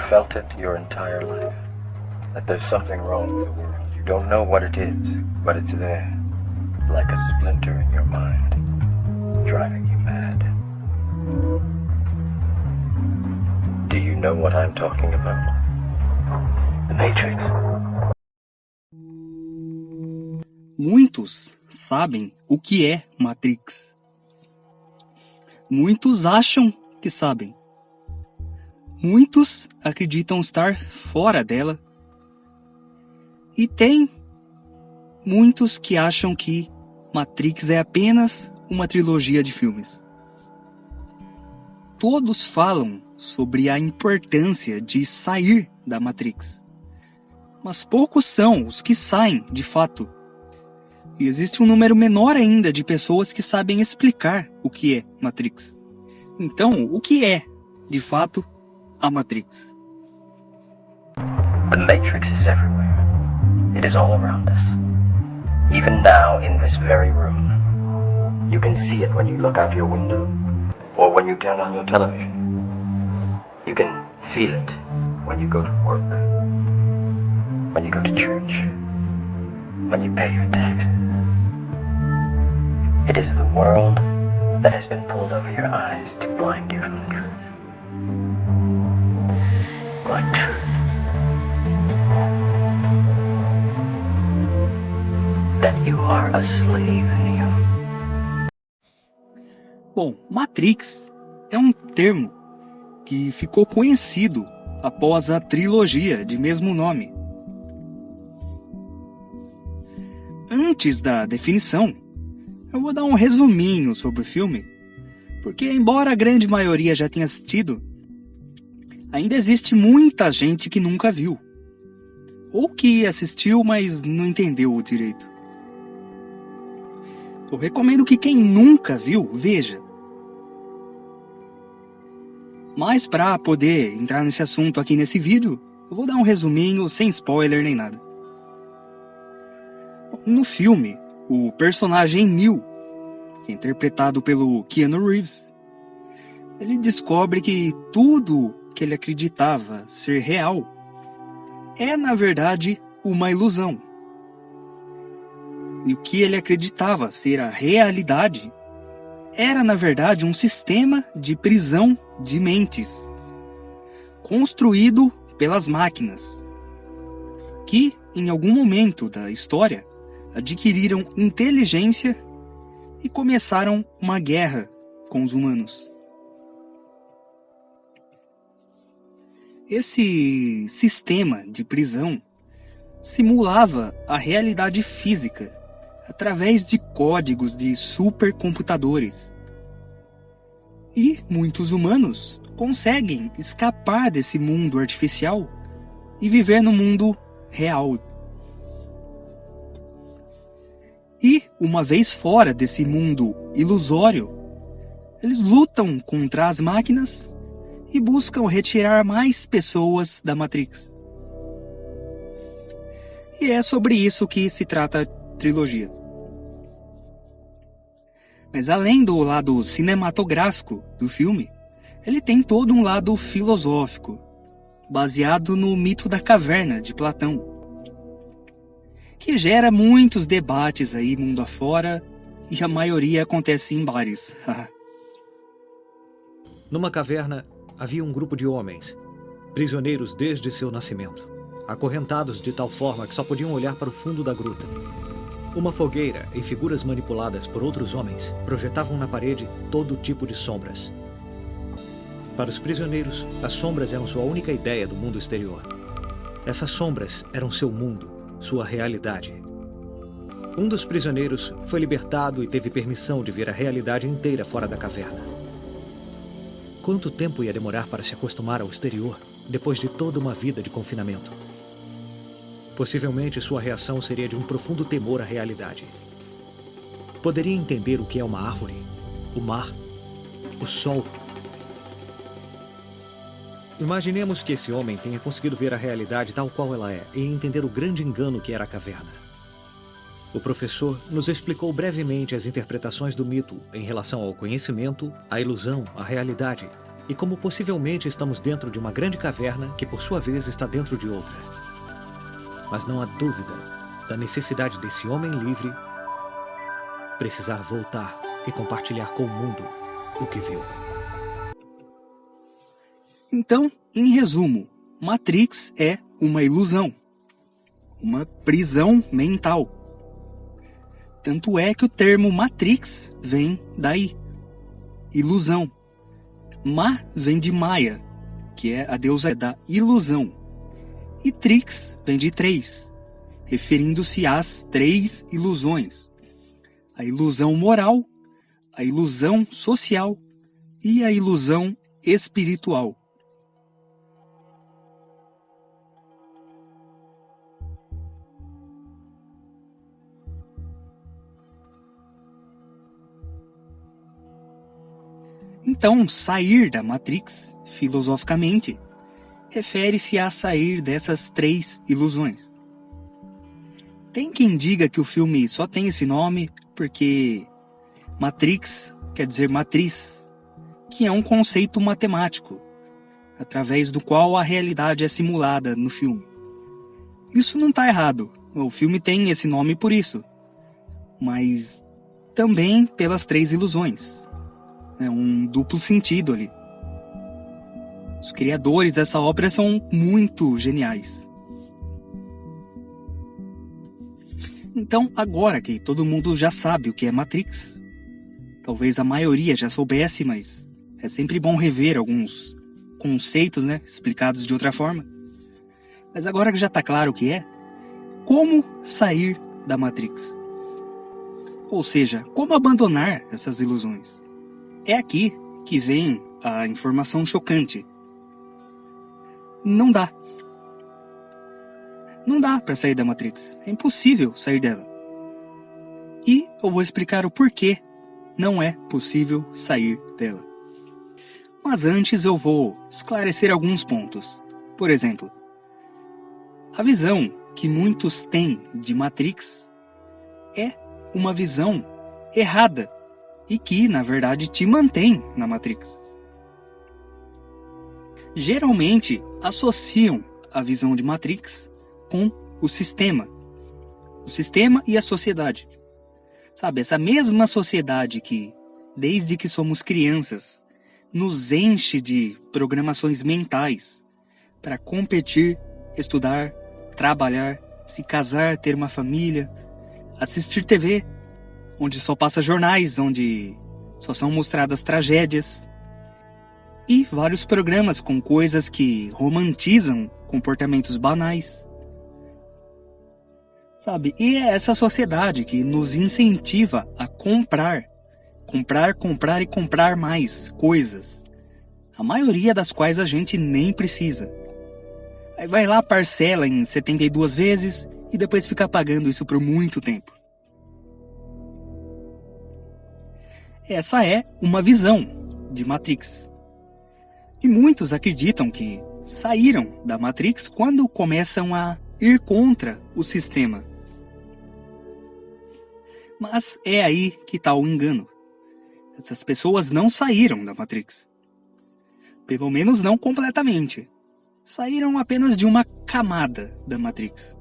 felt it your entire life. That there's something wrong with the world. You don't know what it is, but it's there. Like a splinter in your mind, driving you mad. Do you know what I'm talking about? The Matrix. Muitos sabem o que é Matrix. Muitos acham que sabem. Muitos acreditam estar fora dela. E tem muitos que acham que Matrix é apenas uma trilogia de filmes. Todos falam sobre a importância de sair da Matrix. Mas poucos são os que saem de fato. E existe um número menor ainda de pessoas que sabem explicar o que é Matrix. Então, o que é, de fato, a Matrix? The Matrix is everywhere. It is all around us. Even now, in this very room. You can see it when you look out your window, or when you turn on your television. You can feel it when you go to work, when you go to church, when you pay your taxes. It is the world that has been pulled over your eyes to blind you from the truth. What truth? That you are a slave, Neo. Bom, Matrix é um termo que ficou conhecido após a trilogia de mesmo nome. Antes da definição, eu vou dar um resuminho sobre o filme, porque embora a grande maioria já tenha assistido, ainda existe muita gente que nunca viu, ou que assistiu, mas não entendeu direito. Eu recomendo que quem nunca viu, veja. Mas para poder entrar nesse assunto aqui nesse vídeo, eu vou dar um resuminho sem spoiler nem nada. No filme, o personagem Neo, interpretado pelo Keanu Reeves, ele descobre que tudo que ele acreditava ser real é, na verdade, uma ilusão. E o que ele acreditava ser a realidade era, na verdade, um sistema de prisão de mentes, construído pelas máquinas, que, em algum momento da história, adquiriram inteligência e começaram uma guerra com os humanos. Esse sistema de prisão simulava a realidade física através de códigos de supercomputadores. E muitos humanos conseguem escapar desse mundo artificial e viver no mundo real. E, uma vez fora desse mundo ilusório, eles lutam contra as máquinas e buscam retirar mais pessoas da Matrix. E é sobre isso que se trata a trilogia. Mas além do lado cinematográfico do filme, ele tem todo um lado filosófico, baseado no mito da caverna de Platão, que gera muitos debates aí mundo afora, e a maioria acontece em bares. Numa caverna, havia um grupo de homens, prisioneiros desde seu nascimento, acorrentados de tal forma que só podiam olhar para o fundo da gruta. Uma fogueira e figuras manipuladas por outros homens projetavam na parede todo tipo de sombras. Para os prisioneiros, as sombras eram sua única ideia do mundo exterior. Essas sombras eram seu mundo, sua realidade. Um dos prisioneiros foi libertado e teve permissão de ver a realidade inteira fora da caverna. Quanto tempo ia demorar para se acostumar ao exterior, depois de toda uma vida de confinamento? Possivelmente sua reação seria de um profundo temor à realidade. Poderia entender o que é uma árvore, o mar, o sol. Imaginemos que esse homem tenha conseguido ver a realidade tal qual ela é e entender o grande engano que era a caverna. O professor nos explicou brevemente as interpretações do mito em relação ao conhecimento, à ilusão, à realidade E como possivelmente estamos dentro de uma grande caverna que, por sua vez, está dentro de outra. Mas não há dúvida da necessidade desse homem livre precisar voltar e compartilhar com o mundo o que viu. Então, em resumo, Matrix é uma ilusão, uma prisão mental. Tanto é que o termo Matrix vem daí, ilusão. Ma vem de Maia, que é a deusa da ilusão, e Trix vem de três, referindo-se às três ilusões: a ilusão moral, a ilusão social e a ilusão espiritual. Então, sair da Matrix, filosoficamente, refere-se a sair dessas três ilusões. Tem quem diga que o filme só tem esse nome porque Matrix quer dizer matriz, que é um conceito matemático, através do qual a realidade é simulada no filme. Isso não está errado, o filme tem esse nome por isso, mas também pelas três ilusões. É um duplo sentido ali. Os criadores dessa obra são muito geniais. Então, agora que todo mundo já sabe o que é Matrix, talvez a maioria já soubesse, mas é sempre bom rever alguns conceitos, né, explicados de outra forma. Mas agora que já está claro o que é, como sair da Matrix? Ou seja, como abandonar essas ilusões? É aqui que vem a informação chocante. Não dá. Não dá para sair da Matrix. É impossível sair dela. E eu vou explicar o porquê não é possível sair dela. Mas antes eu vou esclarecer alguns pontos. Por exemplo, a visão que muitos têm de Matrix é uma visão errada e que, na verdade, te mantém na Matrix. Geralmente, associam a visão de Matrix com o sistema e a sociedade. Sabe, essa mesma sociedade que, desde que somos crianças, nos enche de programações mentais para competir, estudar, trabalhar, se casar, ter uma família, assistir TV, onde só passa jornais, onde só são mostradas tragédias, e vários programas com coisas que romantizam comportamentos banais. Sabe, e é essa sociedade que nos incentiva a comprar e comprar mais coisas, a maioria das quais a gente nem precisa. Aí vai lá, parcela em 72 vezes e depois fica pagando isso por muito tempo. Essa é uma visão de Matrix. E muitos acreditam que saíram da Matrix quando começam a ir contra o sistema. Mas é aí que está o engano. Essas pessoas não saíram da Matrix. Pelo menos não completamente. Saíram apenas de uma camada da Matrix.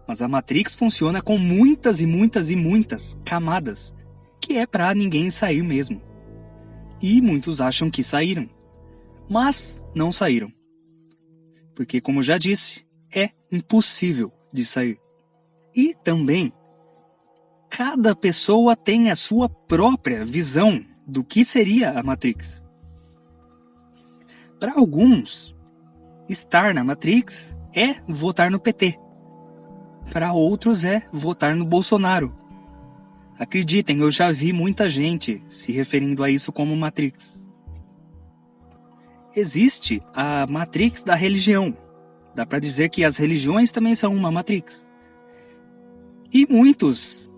Mas a Matrix funciona com muitas e muitas e muitas camadas, que é para ninguém sair mesmo. E muitos acham que saíram, mas não saíram. Porque, como já disse, é impossível de sair. E também, cada pessoa tem a sua própria visão do que seria a Matrix. Para alguns, estar na Matrix é votar no PT. Para outros é votar no Bolsonaro. Acreditem, eu já vi muita gente se referindo a isso como Matrix. Existe a Matrix da religião. Dá para dizer que as religiões também são uma Matrix. E muitos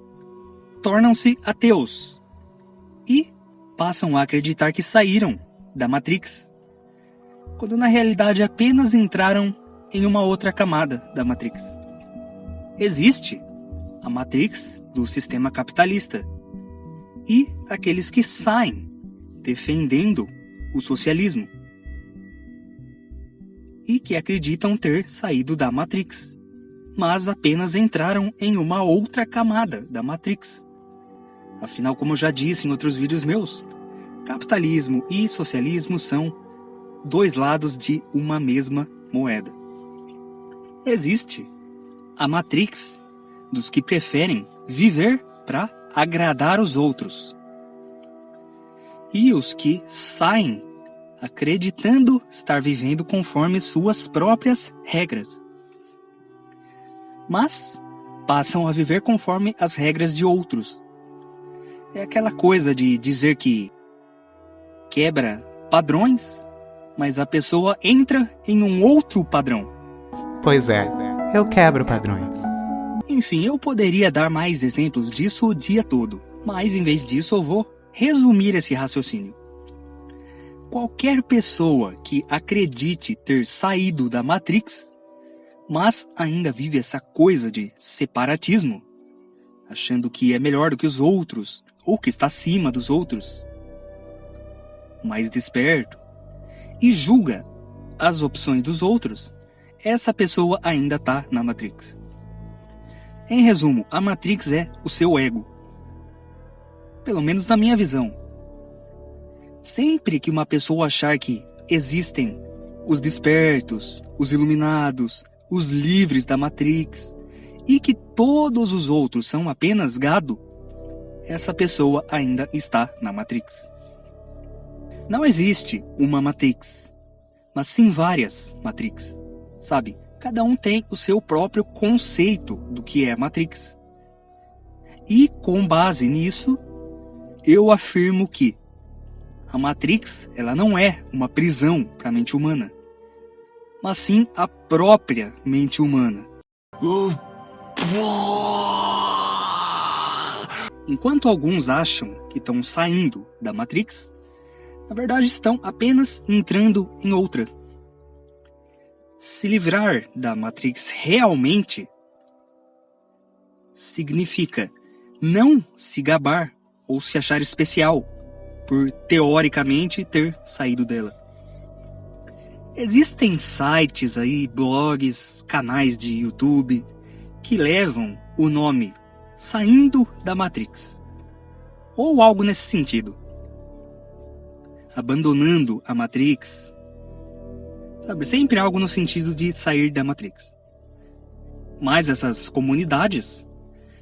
tornam-se ateus e passam a acreditar que saíram da Matrix, quando na realidade apenas entraram em uma outra camada da Matrix. Existe a Matrix do sistema capitalista e aqueles que saem defendendo o socialismo, e que acreditam ter saído da Matrix, mas apenas entraram em uma outra camada da Matrix. Afinal, como eu já disse em outros vídeos meus, capitalismo e socialismo são dois lados de uma mesma moeda. Existe a Matrix dos que preferem viver para agradar os outros, e os que saem acreditando estar vivendo conforme suas próprias regras, mas passam a viver conforme as regras de outros. É aquela coisa de dizer que quebra padrões, mas a pessoa entra em um outro padrão. Pois é, eu quebro padrões. Enfim, eu poderia dar mais exemplos disso o dia todo, mas em vez disso eu vou resumir esse raciocínio. Qualquer pessoa que acredite ter saído da Matrix, mas ainda vive essa coisa de separatismo, achando que é melhor do que os outros, ou que está acima dos outros, mais desperto, e julga as opções dos outros, essa pessoa ainda está na Matrix. Em resumo, a Matrix é o seu ego. Pelo menos na minha visão. Sempre que uma pessoa achar que existem os despertos, os iluminados, os livres da Matrix, e que todos os outros são apenas gado, essa pessoa ainda está na Matrix. Não existe uma Matrix, mas sim várias Matrix, sabe? Cada um tem o seu próprio conceito do que é Matrix. E com base nisso, eu afirmo que a Matrix, ela não é uma prisão para a mente humana, mas sim a própria mente humana. Enquanto alguns acham que estão saindo da Matrix, na verdade estão apenas entrando em outra. Se livrar da Matrix realmente significa não se gabar ou se achar especial por teoricamente ter saído dela. Existem sites aí, blogs, canais de YouTube que levam o nome Saindo da Matrix, ou algo nesse sentido. Abandonando a Matrix, sabe, sempre algo no sentido de sair da Matrix. Mas essas comunidades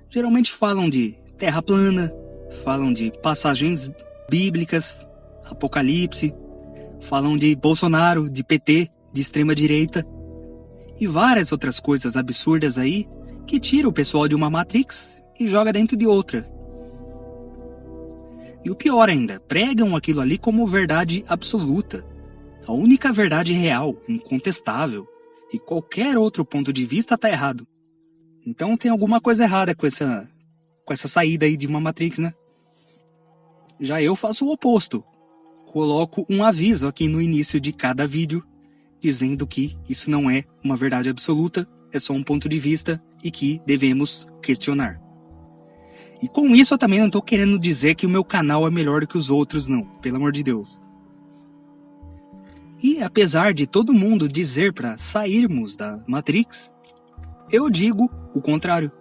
geralmente falam de terra plana, falam de passagens bíblicas, apocalipse, falam de Bolsonaro, de PT, de extrema direita e várias outras coisas absurdas aí que tiram o pessoal de uma Matrix e joga dentro de outra. E o pior ainda, pregam aquilo ali como verdade absoluta, a única verdade real, incontestável, e qualquer outro ponto de vista está errado. Então tem alguma coisa errada com essa saída aí de uma Matrix, né? Já eu faço o oposto. Coloco um aviso aqui no início de cada vídeo, dizendo que isso não é uma verdade absoluta, é só um ponto de vista e que devemos questionar. E com isso eu também não estou querendo dizer que o meu canal é melhor do que os outros, não, pelo amor de Deus. E apesar de todo mundo dizer para sairmos da Matrix, eu digo o contrário.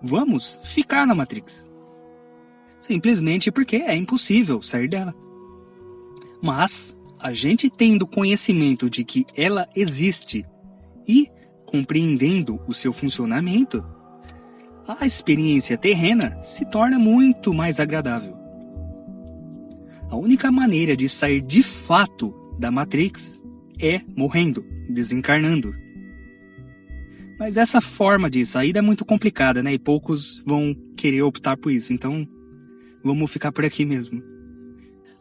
Vamos ficar na Matrix. Simplesmente porque é impossível sair dela. Mas a gente tendo conhecimento de que ela existe e compreendendo o seu funcionamento, a experiência terrena se torna muito mais agradável. A única maneira de sair de fato da Matrix é morrendo, desencarnando. Mas essa forma de saída é muito complicada, né? E poucos vão querer optar por isso, então vamos ficar por aqui mesmo.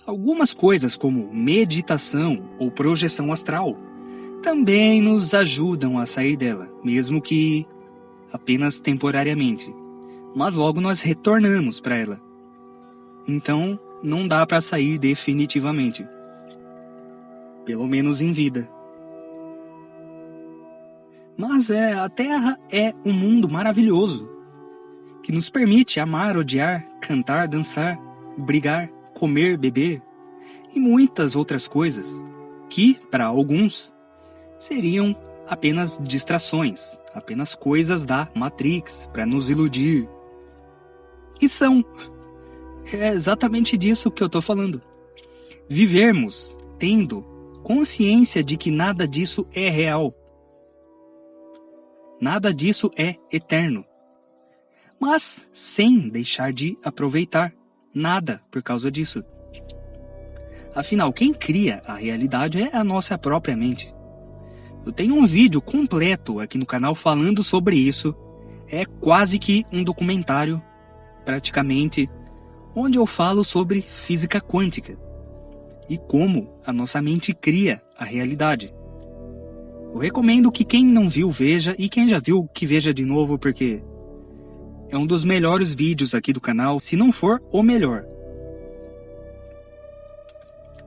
Algumas coisas como meditação ou projeção astral também nos ajudam a sair dela, mesmo que apenas temporariamente. Mas logo nós retornamos para ela. Então não dá para sair definitivamente. Pelo menos em vida. Mas a Terra é um mundo maravilhoso, que nos permite amar, odiar, cantar, dançar, brigar, comer, beber e muitas outras coisas que, para alguns, seriam apenas distrações, apenas coisas da Matrix para nos iludir. E são. É exatamente disso que eu estou falando. Vivermos tendo consciência de que nada disso é real. Nada disso é eterno. Mas sem deixar de aproveitar nada por causa disso. Afinal, quem cria a realidade é a nossa própria mente. Eu tenho um vídeo completo aqui no canal falando sobre isso. É quase que um documentário, praticamente, onde eu falo sobre física quântica e como a nossa mente cria a realidade. Eu recomendo que quem não viu veja, e quem já viu que veja de novo, porque é um dos melhores vídeos aqui do canal, se não for o melhor.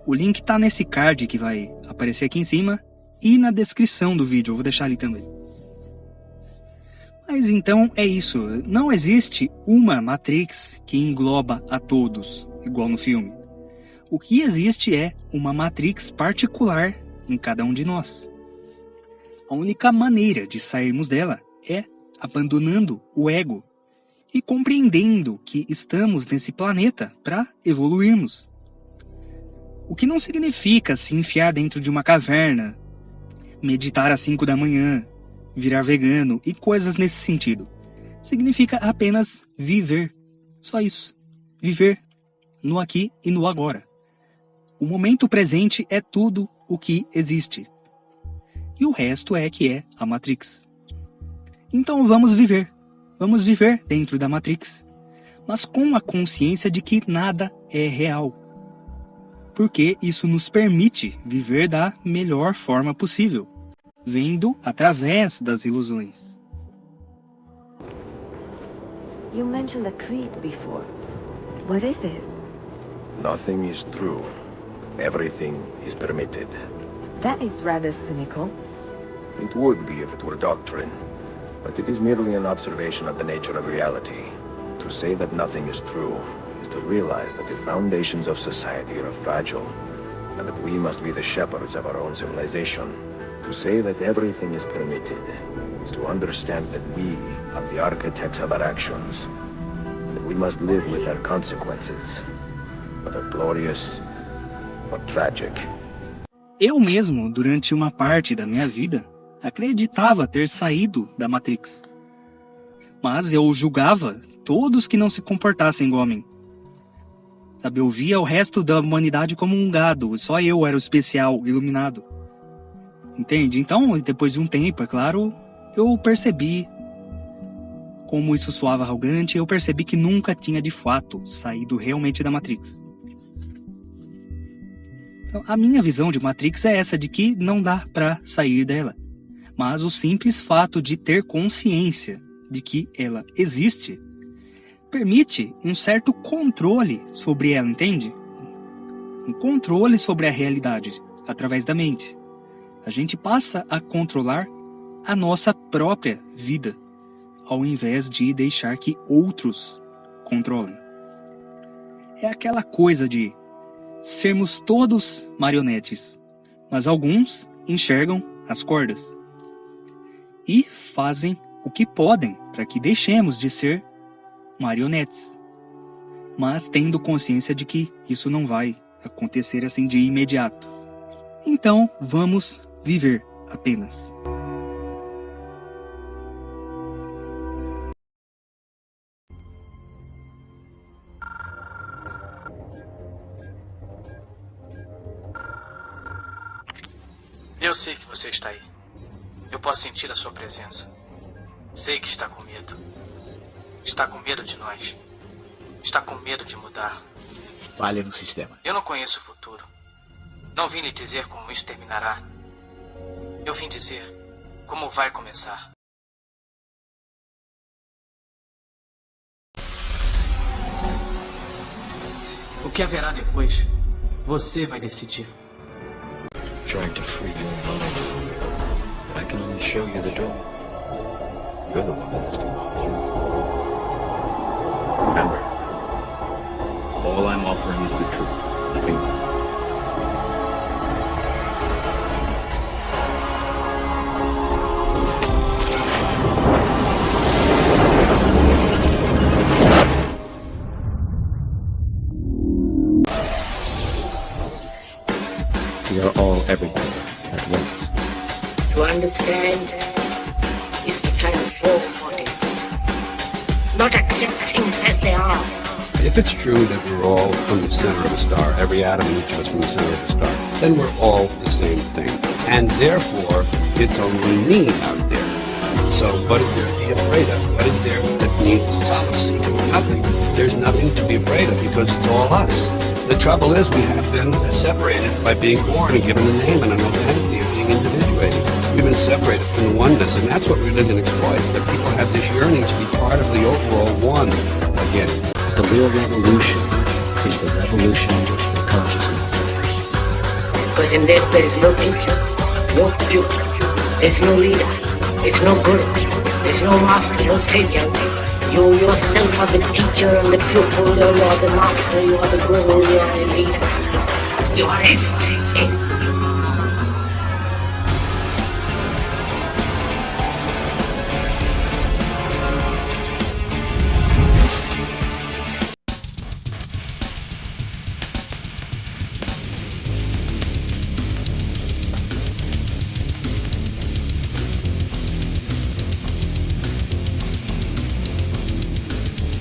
O link tá nesse card que vai aparecer aqui em cima e na descrição do vídeo, eu vou deixar ali também. Mas então é isso, não existe uma Matrix que engloba a todos, igual no filme. O que existe é uma Matrix particular em cada um de nós. A única maneira de sairmos dela é abandonando o ego e compreendendo que estamos nesse planeta para evoluirmos. O que não significa se enfiar dentro de uma caverna, meditar às 5 da manhã, virar vegano e coisas nesse sentido. Significa apenas viver. Só isso. Viver no aqui e no agora. O momento presente é tudo o que existe. E o resto é que é a Matrix. Então vamos viver. Vamos viver dentro da Matrix. Mas com a consciência de que nada é real. Porque isso nos permite viver da melhor forma possível. Vendo através das ilusões. You mentioned a creed before. What is it? Nothing is true. Everything is permitted. That is rather cynical. It would be if it were doctrine. But it is merely an observation of the nature of reality. To say that nothing is true is to realize that the foundations of society are fragile, and that we must be the shepherds of our own civilization. To say that everything is permitted is to understand that we are the architects of our actions, that we must live with their consequences, whether glorious or tragic. Eu mesmo, durante uma parte da minha vida, acreditava ter saído da Matrix. Mas eu julgava todos que não se comportassem igual a mim. Sabe, eu via o resto da humanidade como um gado, só eu era o especial, iluminado. Entende? Então, depois de um tempo, é claro, eu percebi como isso soava arrogante, eu percebi que nunca tinha de fato saído realmente da Matrix. Então, a minha visão de Matrix é essa, de que não dá pra sair dela. Mas o simples fato de ter consciência de que ela existe, permite um certo controle sobre ela, entende? Um controle sobre a realidade, através da mente. A gente passa a controlar a nossa própria vida, ao invés de deixar que outros controlem. É aquela coisa de sermos todos marionetes, mas alguns enxergam as cordas e fazem o que podem para que deixemos de ser marionetes, mas tendo consciência de que isso não vai acontecer assim de imediato. Então vamos viver apenas. Eu sei que você está aí. Eu posso sentir a sua presença. Sei que está com medo. Está com medo de nós. Está com medo de mudar. Falha no sistema. Eu não conheço o futuro. Não vim lhe dizer como isso terminará. Eu vim dizer como vai começar. O que haverá depois, você vai decidir. Trying to free your mind, but I can only show you the door. You're the one that has to walk through. Remember, all I'm offering is the truth, nothing more. We are all everything at once. To understand is to transform what is, not accept things as they are. If it's true that we're all from the center of a star, every atom in each of us from the center of a star, then we're all the same thing. And therefore, it's only me out there. So what is there to be afraid of? What is there that needs solace? Nothing. There's nothing to be afraid of because it's all us. The trouble is we have been separated by being born and given a name and an identity and being individuated. We've been separated from the oneness, and that's what religion exploits, that people have this yearning to be part of the overall one again. The real revolution is the revolution of consciousness. Because in that there is no teacher, no pupil, there's no leader, there's no guru, there's no master, no savior. You yourself are the teacher and the pupil, you are the master, you are the guru, you are the leader. You are everything.